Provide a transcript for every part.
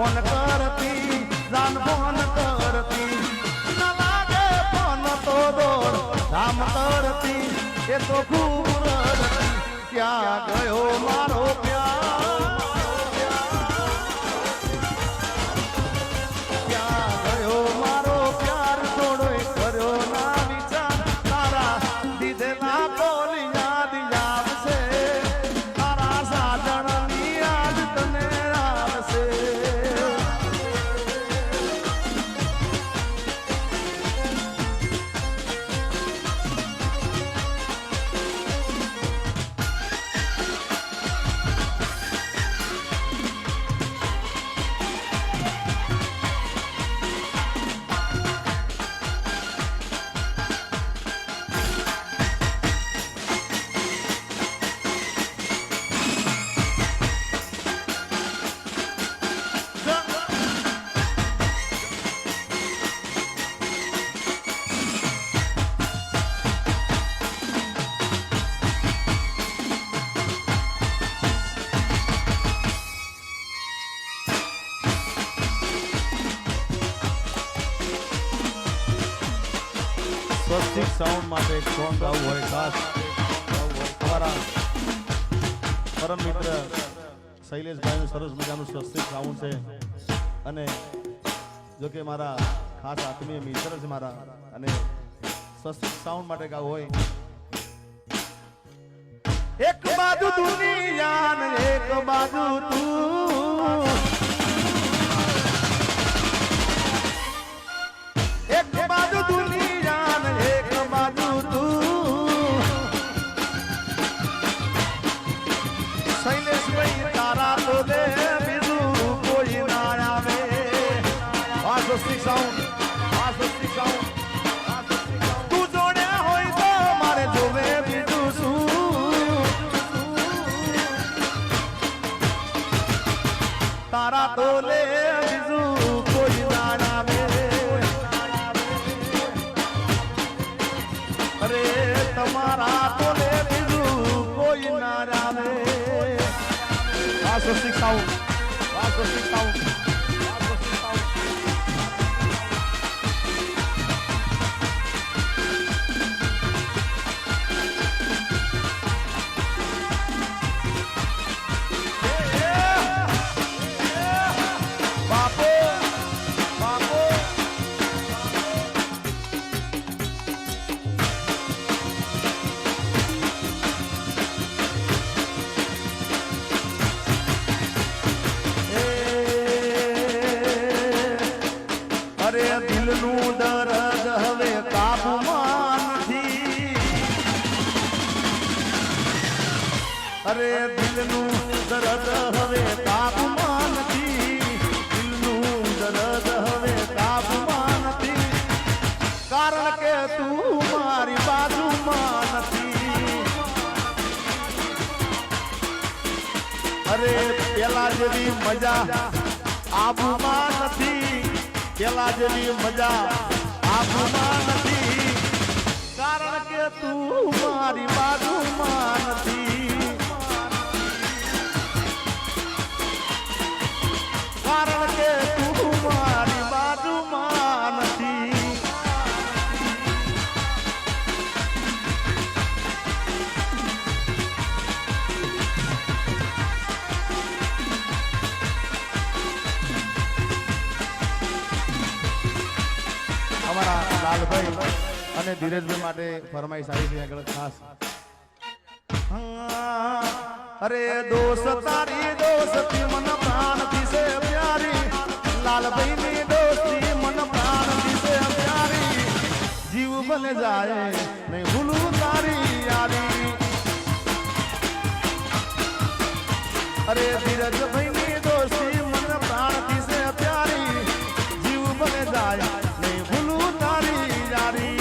Phone કરતી જાન phone કરતી ન લાગે ફોન તો દોડ ધામ કરતી એ તો ખૂબ રડતી ક્યાં ગયો મારો પ્યાર ક્યાં ગયો મારો પ્યાર થોડો કર્યો ના વિચાર તારા દીધેલા બોલી યાદ આવશે તારા સાજણની યાદ તને આવશે સ્વસ્તિક સાઉન્ડ માટે એક સોંગ ગાવું હોય ખાસ અમારા પરમ મિત્ર શૈલેષભાઈનું સરસ મજાનું સ્વસ્તિક સાઉન્ડ છે અને જો કે મારા ખાસ આત્મીય મિત્ર છે મારા અને સ્વસ્તિક સાઉન્ડ માટે ગાવું હોય એક બાજુ દુનિયા ને એક બાજુ તું એક બાજુ દુનિયા ને એક બાજુ તું શૈલેષભાઈ તારા તો દે બીજું કોઈ ના આવે આ સ્વસ્તિક સાઉન્ડ તું જોડ્યા હોય તો મારે જોવે બીજું શું તારા તો લે બીજું કોઈ ના આવે અરે તમારા તો લે બીજું કોઈ ના આવે આ સ્વસ્તિક સાઉન્ડ અરે દિલનું દર્દ હવે કાબુમાં નથી અરે દિલનું દર્દ હવે કાબુમાં નથી દિલનું દર્દ હવે કાબુમાં નથી કારણ કે તું મારી બાજુમાં નથી અરે પેલા જેવી મજા આબુમાં નથી પેલા જેવી મજા આબુમાં નથી કારણ કે તું મારી બાજુમાં નથી કારણ કે તું મારી બાજુમાં નથી અમારા લાલભાઈ અને ધીરજભાઈ માટે ફરમાઈશ આવી છે આગળ ખાસ અરે દોસ્ત તારી દોસ્તી મન પ્રાણથી છે પ્યારી લાલભાઈ ની દોસ્તી મન પ્રાણથી છે પ્યારી જીવ બને જાય નહીં ભૂલું તારી યારી અરે ધીરજભાઈ ની દોસ્તી મન પ્રાણથી છે પ્યારી જીવ બને જાય નહીં ભૂલું તારી યારી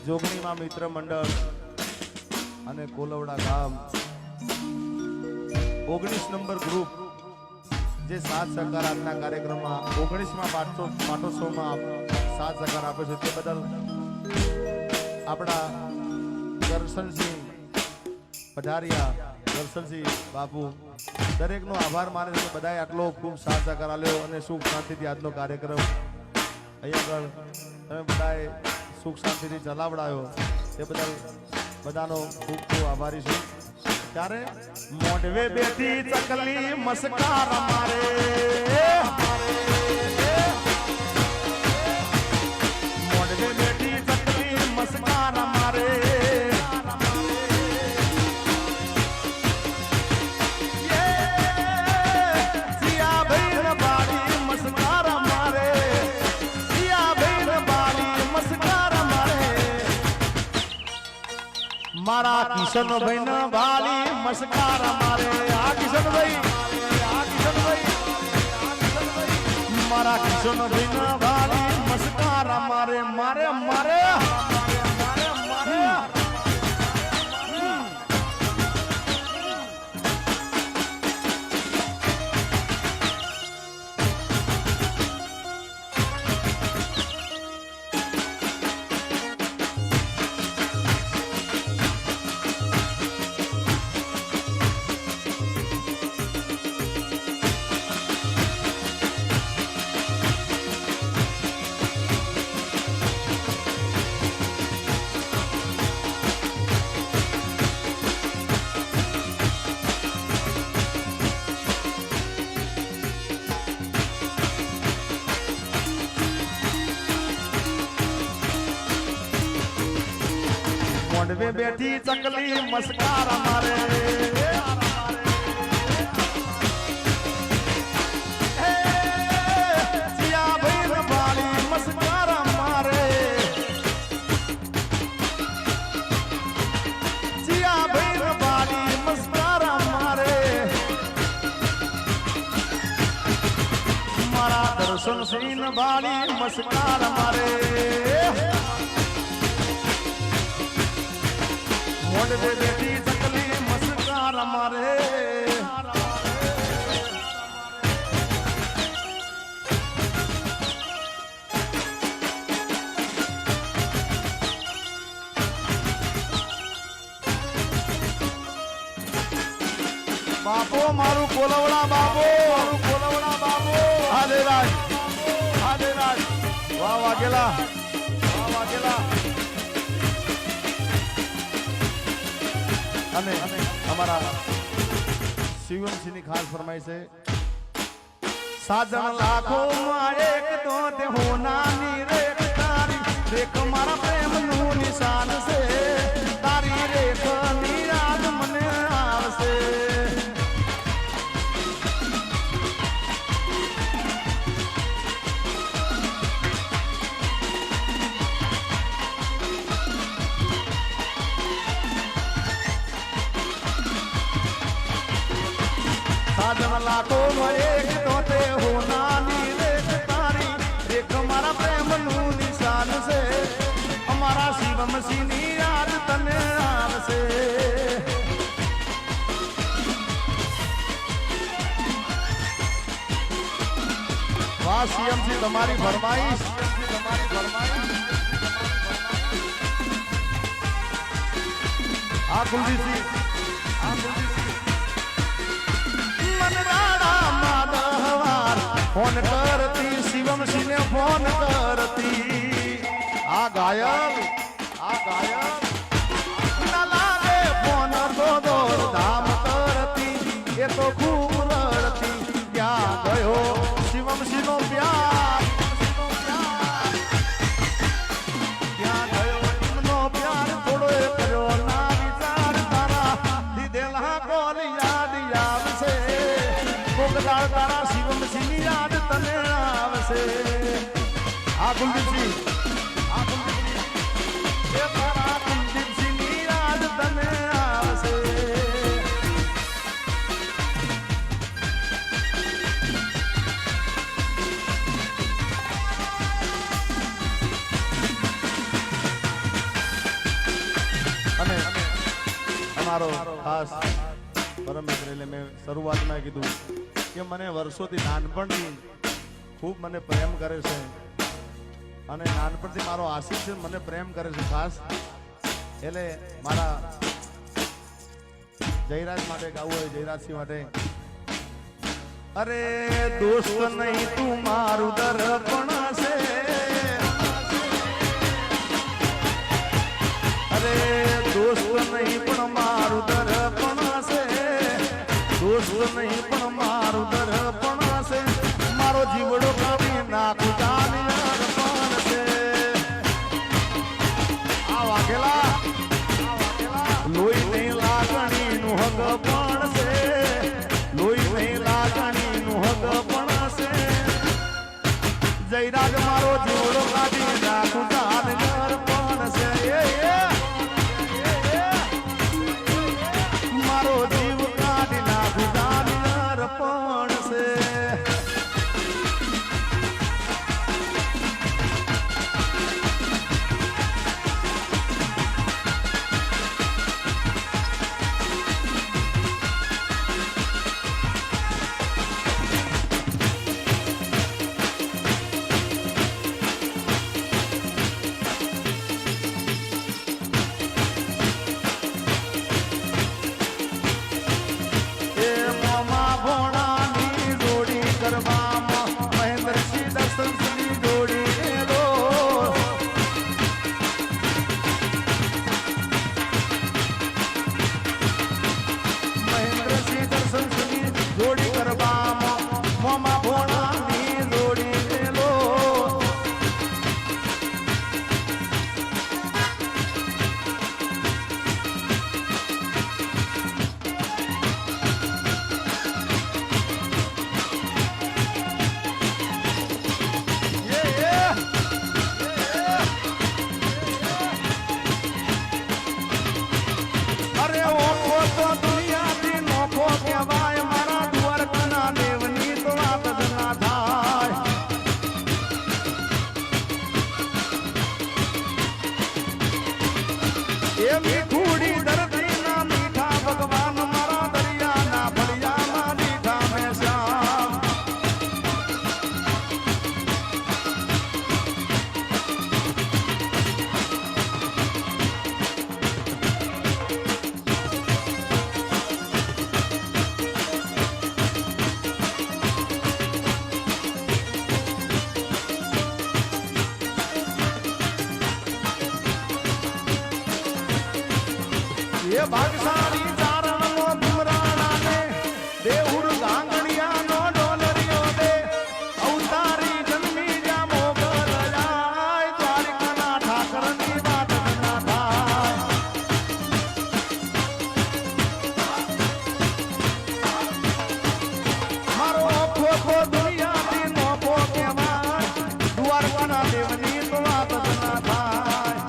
જોગણીમાં મિત્ર મંડળ અને કોલવડા ગામ 19 નંબર ગ્રુપ જે સાથ સહકાર આજના કાર્યક્રમમાં 19માં પાટોત્સવમાં સાથ સહકાર આપે છે તે બદલ આપણા દર્શનસિંહ પઢારિયા, દર્શનસિંહ બાપુ દરેકનો આભાર માને છે. બધાએ આટલો ખૂબ સાથ સહકાર આપ્યો અને સુખ શાંતિથી આજનો કાર્યક્રમ અહીંયા આગળ તમે બધાએ સુખ શાંતિથી ચલાવડાયો તે બદલ બધાનો ખૂબ ખૂબ આભારી છું. ત્યારે મોઢવે બેઠી ચકલી મસ્કાર મારે, મોઢવે બેઠી ચકલી મસ્કાર મારે, જીયા ભાઈ બાળી મસ્કાર મારે, જીયા ભાઈ બાળી મસ્કાર મારે, મારા કિશનભાઈ ના બાળી મસ્કાર મારે. આ કિશનભાઈ, આ કિશનભાઈ, મારા કિશનભાઈ ના બાળી મસ્કાર મારે, મારે મારે મોઢવે બેઠી ચકલી મસ્કાર મારે, જીયા ભાઈ બાળી મસ્કાર મારે, જીયા ભાઈ બાળી મસ્કાર મારે, મારા દર્શનસિંહ બાળી મસ્કાર મારે, મોઢવે બેઠી ચકલી મસ્કાર મારે. બાપો મારું કોલવડા, બાપો મારું કોલવડા, બાપો હાલે રાજ, હાલે રાજ, વાહ વાઘેલા, વાહ વાઘેલા. અને અમારા શિવમસિંહની ખાસ ફરમાઈ છે. સાજન લાખો માં એક તો તે હોનાની રેખ તારી, રેખ મારા પ્રેમનું નિશાન છે, તારી રેખ ની યાદ મને આવશે. સાજન લાખો માં એક તો તે હોનાની રેખ તારી, રેખ મારા પ્રેમનું નિશાન છે, અમારા શિવમસિંહની યાદ તને આવશે. વાહ શિવમસિંહ તમારી ફરમાઈશ, તમારી ફરમાઈશ. આ કુલદીપસિંહ, આ કુલદીપસિંહ ફોન કરતી, શિવમસિંહ ને ફોન કરતી. આ ગાયક, આ ગાયક ના લાગે ફોન તો દોર ધામ કરતી, એ તો ખૂબ રડતી. ક્યાં ગયો શિવમસિંહ નો પ્યાર, ક્યાં ગયો એમનો પ્યાર, થોડો કર્યો ના વિચાર, તારા દીધેલા કોલ યાદ આવશે, કોકદાળ તારા શિવમસિંહની યાદ તને આવશે. આ કુલદીપસિંહ, આ કુલદીપસિંહ, એ તારા કુલદીપસિંહની યાદ તને આવશે. અને અમારો ખાસ પરમ મિત્ર એટલે મેં શરૂઆતમાં કીધું કે મને વર્ષોથી નાનપણથી ખૂબ મને પ્રેમ કરે છે અને નાનપણથી મારો આશીષ છે, મને પ્રેમ કરે છે ખાસ. એટલે મારા જયરાજ માટે ગાવું હોય, જયરાજસિંહ માટે. અરે દોસ્ત નહીં તું મારું દર્પણ છે, અરે દોસ્ત નહીં પણ મારું દર્પણ છે, દોસ્ત નહીં પણ મારું દર્પણ છે, મારો જીવડો કાઢી નાખું જાની અર્પણ છે. આ વાઘેલા લોહી નહીં લાગણી નું હક પણ છે, લોહી નહીં લાગણી નું હક પણ છે. જયરાજ મારો જીવડો કાઢી નાખું જાની અર્પણ છે. મારો જીવ કાઢી નાખું જાની અર્પણ છે. ભાગશાળી ચારણ નો ભૂમરાણા ને દેઉર ગાંગણિયા નો ડોલરિયો દે અવતારી જન્મી જા મોગલ જાય દ્વારિકાના ઠાકર ની વાત ના થાય. મારો ખોખો દુનિયાથી નોખો કહેવાય, દ્વારકાના દેવની તો વાત ના થાય.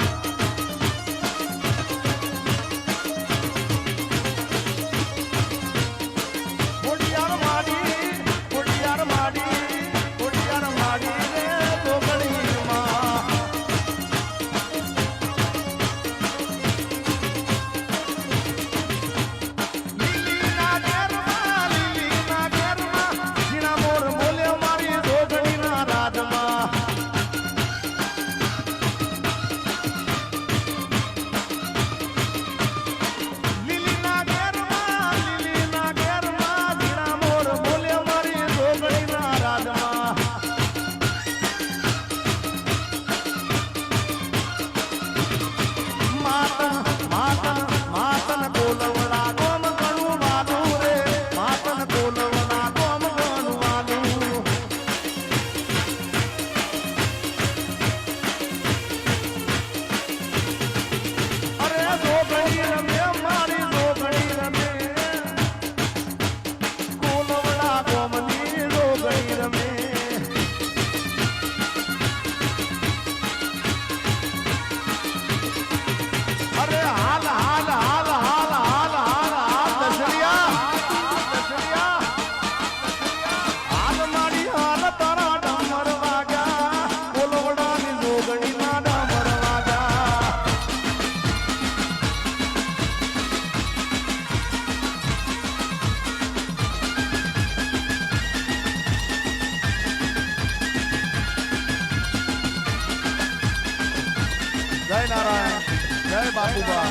બાપુબા